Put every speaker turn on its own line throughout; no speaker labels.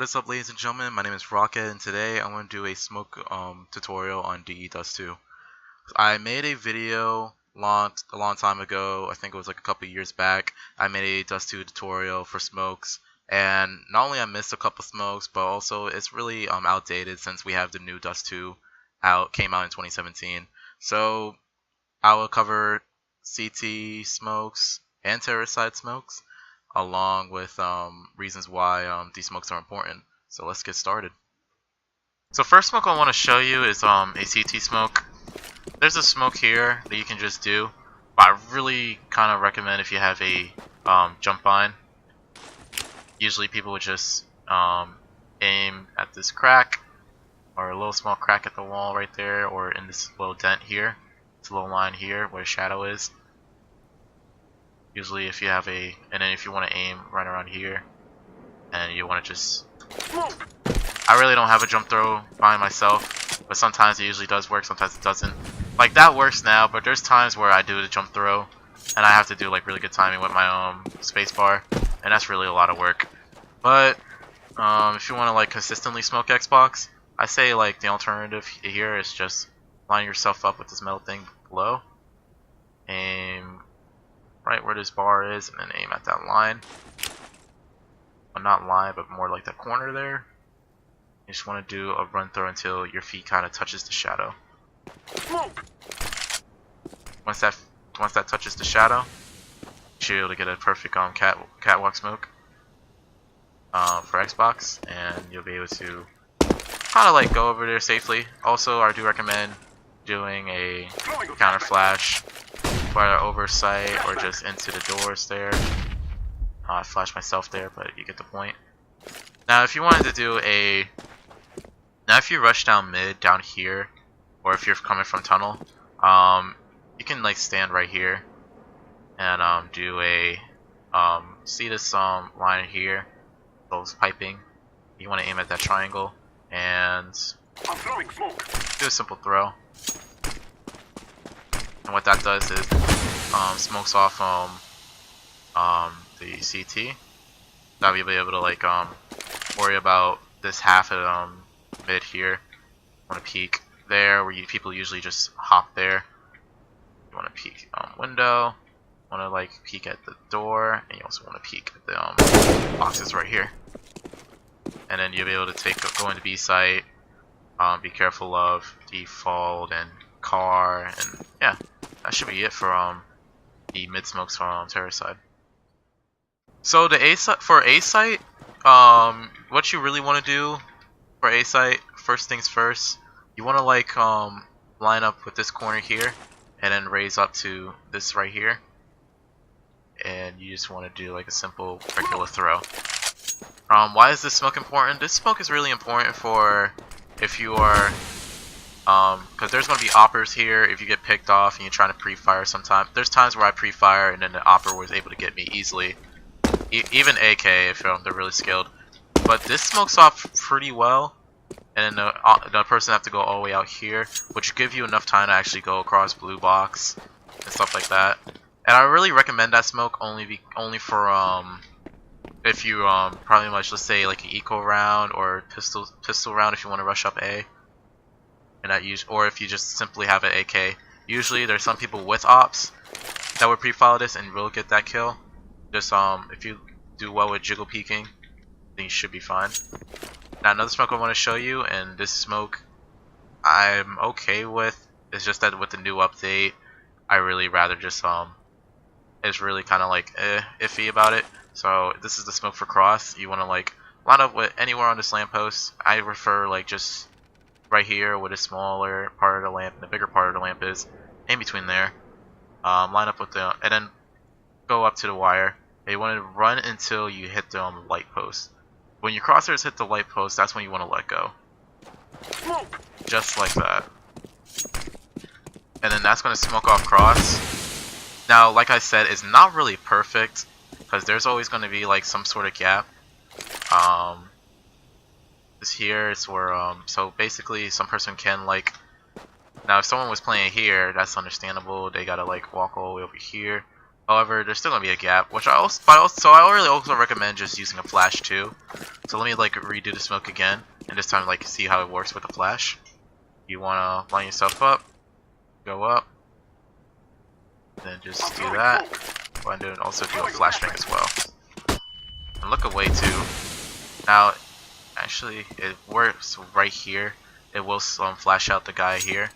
What is up, ladies and gentlemen? My name is Rockhead, and today I'm going to do a smoke tutorial on DE Dust 2. I made a video a long time ago. I think it was like a couple years back. I made a Dust 2 tutorial for smokes, and not only I missed a couple smokes, but also it's really outdated since we have the new Dust 2 came out in 2017. So I will cover CT smokes and terracide smokes, along with reasons why these smokes are important. So let's get started. So first smoke I want to show you is a CT smoke. There's a smoke here that you can just do, but I really kind of recommend if you have a jump vine. Usually people would just aim at this crack, or a little small crack at the wall right there, or in this little dent here, this little line here where the shadow is. Usually if you have and then if you want to aim right around here, and you want to just, I really don't have a jump throw vine myself, but sometimes it usually does work, sometimes it doesn't. Like that works now, but there's times where I do the jump throw, and I have to do like really good timing with my space bar, and that's really a lot of work. But if you want to like consistently smoke Xbox, I say like the alternative here is just line yourself up with this metal thing below, aim right where this bar is, and then aim at that line. Well, not line, but more like that corner there. You just want to do a run throw until your feet kind of touches the shadow. Once that touches the shadow, you should be able to get a perfect catwalk smoke for Xbox, and you'll be able to kind of like go over there safely. Also, I do recommend doing a counter flash, whether oversight or just into the doors there. I flashed myself there, but you get the point. Now, if you wanted to do if you rush down mid down here, or if you're coming from tunnel, you can like stand right here and do a see this line here, those piping. You want to aim at that triangle and do a simple throw. And what that does is smokes off the CT. Now you'll be able to like worry about this half of mid here. Want to peek there where people usually just hop there. You want to peek window. Want to like peek at the door, and you also want to peek at the boxes right here. And then you'll be able to go into B site. Be careful of default and car, and yeah, that should be it for the mid smokes from terracide. So the for A site, what you really want to do for A site, first things first, you want to like line up with this corner here, and then raise up to this right here, and you just want to do like a simple regular throw. Why is this smoke important? This smoke is really important for if you are because there's going to be oppers here. If you get picked off and you're trying to pre-fire, sometimes there's times where I pre-fire and then the opper was able to get me easily. Even AK if they're really skilled. But this smokes off pretty well, and then the person have to go all the way out here, which give you enough time to actually go across blue box and stuff like that. And I really recommend that smoke only for if you probably much, let's say like an eco round or pistol round if you want to rush up A. And or if you just simply have an AK. Usually there's some people with ops that would pre-file this and will get that kill. Just if you do well with jiggle peeking, then you should be fine. Now another smoke I want to show you, and this smoke I'm okay with. It's just that with the new update, I really rather just it's really kind of like iffy about it. So this is the smoke for cross. You want to like line up with anywhere on this lamppost. I prefer like just right here where the smaller part of the lamp and the bigger part of the lamp is, in between there. Line up with and then go up to the wire. And you want to run until you hit the light post. When your crosshairs hit the light post, that's when you want to let go. Just like that. And then that's going to smoke off cross. Now, like I said, it's not really perfect, because there's always going to be like some sort of gap. This here is where so basically some person can like, now if someone was playing here, that's understandable. They gotta like walk all the way over here. However, there's still gonna be a gap, which I really also recommend just using a flash too. So let me like redo the smoke again, and this time like see how it works with the flash. You wanna line yourself up, go up, then just do that. And then also do a flashbang as well. And look away too. Now, actually, it works right here. It will flash out the guy here.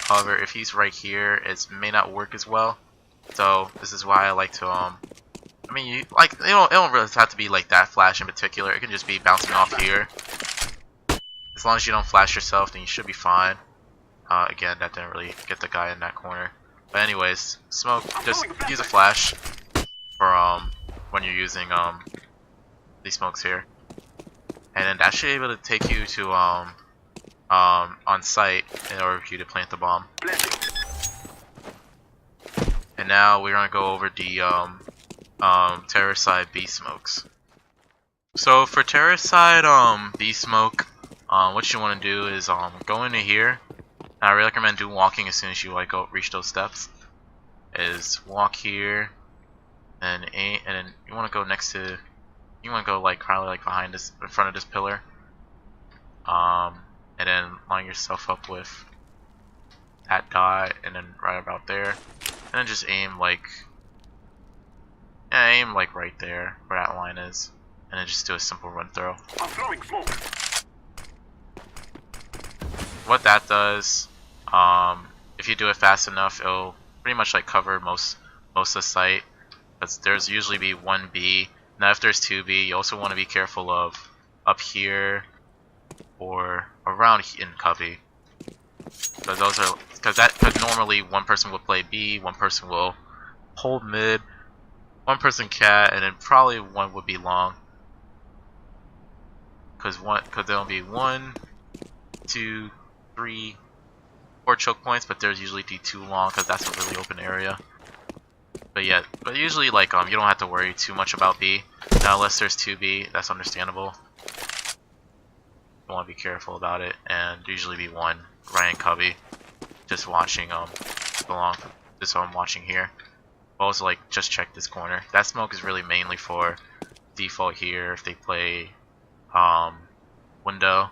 However, if he's right here, it may not work as well. So this is why I like to I mean, it don't really have to be like that flash in particular. It can just be bouncing off here. As long as you don't flash yourself, then you should be fine. Again, that didn't really get the guy in that corner. But anyways, smoke. Just use a flash for when you're using these smokes here, and then that should be able to take you to on site in order for you to plant the bomb. And now we're gonna go over the terror side B smokes. So for terror side B smoke, what you want to do is go into here. And I really recommend walking as soon as you like reach those steps. Is walk here, and then you want to go next to, you want to go like probably like behind this, in front of this pillar. And then line yourself up with that dot, and then right about there, and then just aim like right there where that line is, and then just do a simple run throw. What that does, if you do it fast enough, it'll pretty much like cover most of the site. Because there's usually be one B. Now if there's two B, you also want to be careful of up here or around in cubby. Because normally one person will play B, one person will hold mid, one person cat, and then probably one would be long. Because there'll be 1, 2, 3, 4 choke points, but there's usually two long because that's a really open area. But usually like you don't have to worry too much about B. Now unless there's 2B, that's understandable. You want to be careful about it, and usually be one Ryan Cubby, just watching along. This one I'm watching here. Also like just check this corner. That smoke is really mainly for default here if they play window.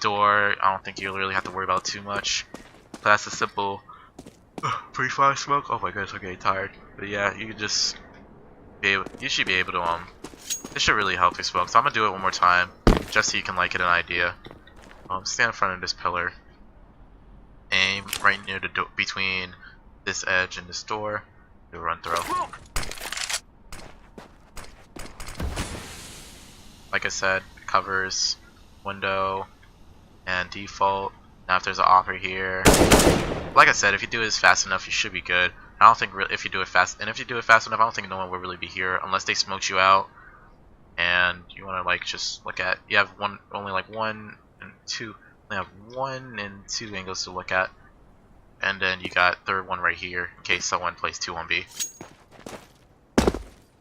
Door, I don't think you really have to worry about too much. But that's a simple pre-fire smoke. Oh my gosh, I'm getting tired. But yeah, you can just you should be able to this should really help your smoke. So I'm gonna do it one more time, just so you can like get an idea. Stand in front of this pillar. Aim right near the door, between this edge and this door. Do a run throw. Like I said, covers window and default. Now if there's an offer here, like I said, if you do this fast enough, you should be good. I don't think if you do it fast enough, I don't think no one will really be here unless they smoked you out. And you want to like just look at, you have only like 1 and 2, only have 1 and 2 angles to look at, and then you got third one right here in case someone plays 2 on B.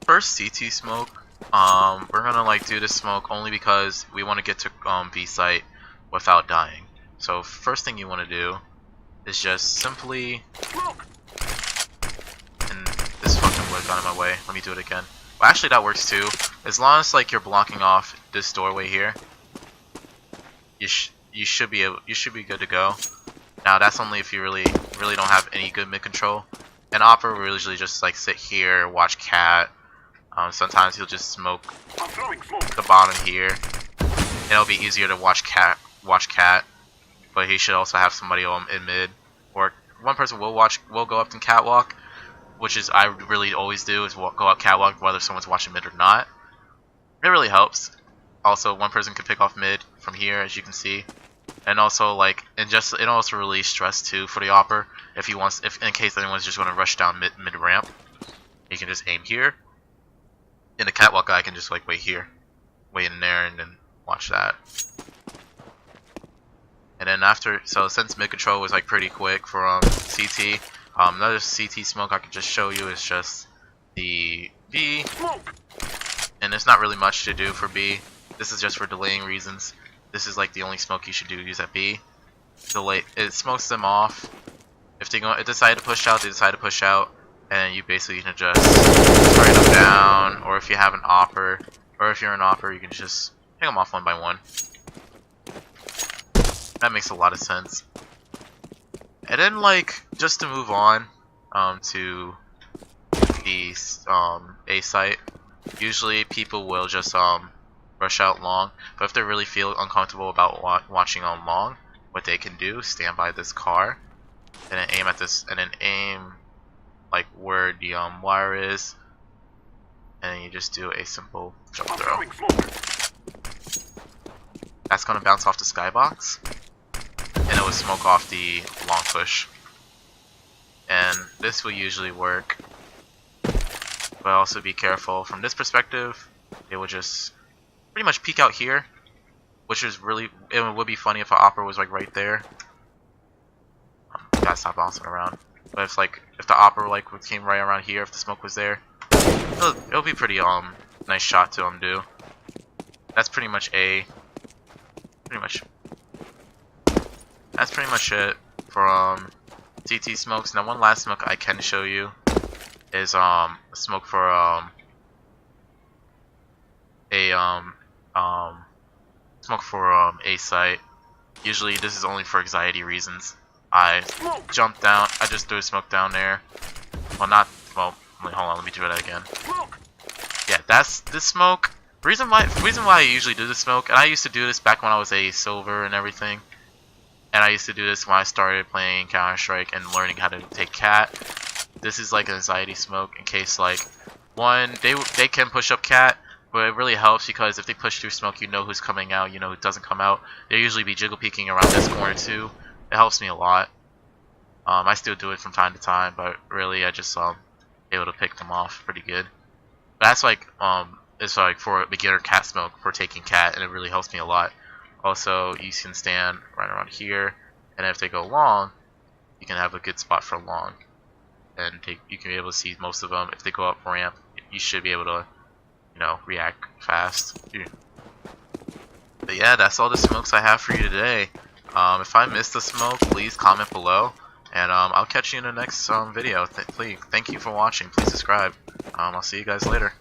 First CT smoke, we're gonna like do this smoke only because we want to get to B site without dying. So first thing you want to do is just simply, and this fucking wood got in my way. Let me do it again. Well, actually that works too. As long as like you're blocking off this doorway here, you should be good to go. Now that's only if you really don't have any good mid control. An opera will usually just like sit here, watch cat. Sometimes he'll just smoke the bottom here. It'll be easier to watch cat, but he should also have somebody in mid, or one person will go up and catwalk, which is I really always do is go up catwalk whether someone's watching mid or not. It really helps. Also, one person can pick off mid from here, as you can see, and also like it also relieves stress too for the opper if in case anyone's just going to rush down mid ramp, he can just aim here. And the catwalk guy can just like wait here, wait in there, and then watch that. And then after, so since mid control was like pretty quick for CT, another CT smoke I could just show you is just the B, and there's not really much to do for B. This is just for delaying reasons. This is like the only smoke you should use at B. It smokes them off. If they decide to push out, they decide to push out. and you basically can just spray them down, or if you have an opper, or if you're an opper, you can just pick them off one by one. That makes a lot of sense. And then, like, just to move on to the A site, usually people will just rush out long, but if they really feel uncomfortable about watching on long, what they can do, stand by this car, and then aim at this, and then aim like where the wire is, and then you just do a simple jump throw. That's gonna bounce off the skybox, and it will smoke off the long push. And this will usually work, but also be careful. From this perspective, it will just pretty much peek out here, which is really, it would be funny if an opera was like right there. Gotta stop bouncing around. But if the opera like came right around here, if the smoke was there, it'll be pretty nice shot to do. That's pretty much that's pretty much it for TT smokes. Now one last smoke I can show you is a smoke for a site. Usually this is only for anxiety reasons. I jump down, I just threw a smoke down there. Well, hold on, let me do that again. Yeah, that's this smoke. Reason why I usually do this smoke, and I used to do this back when I was a silver and everything. And I used to do this when I started playing Counter-Strike and learning how to take cat. This is like an anxiety smoke in case like, one, they can push up cat, but it really helps because if they push through smoke, you know who's coming out, you know who doesn't come out. They'll usually be jiggle peeking around this corner too. It helps me a lot. I still do it from time to time, but really I just able to pick them off pretty good. But that's like it's like for a beginner cat smoke for taking cat, and it really helps me a lot. Also, you can stand right around here, and if they go long, you can have a good spot for long, and you can be able to see most of them. If they go up ramp, you should be able to, react fast. But yeah, that's all the smokes I have for you today. If I missed a smoke, please comment below, and I'll catch you in the next video. Thank you for watching. Please subscribe. I'll see you guys later.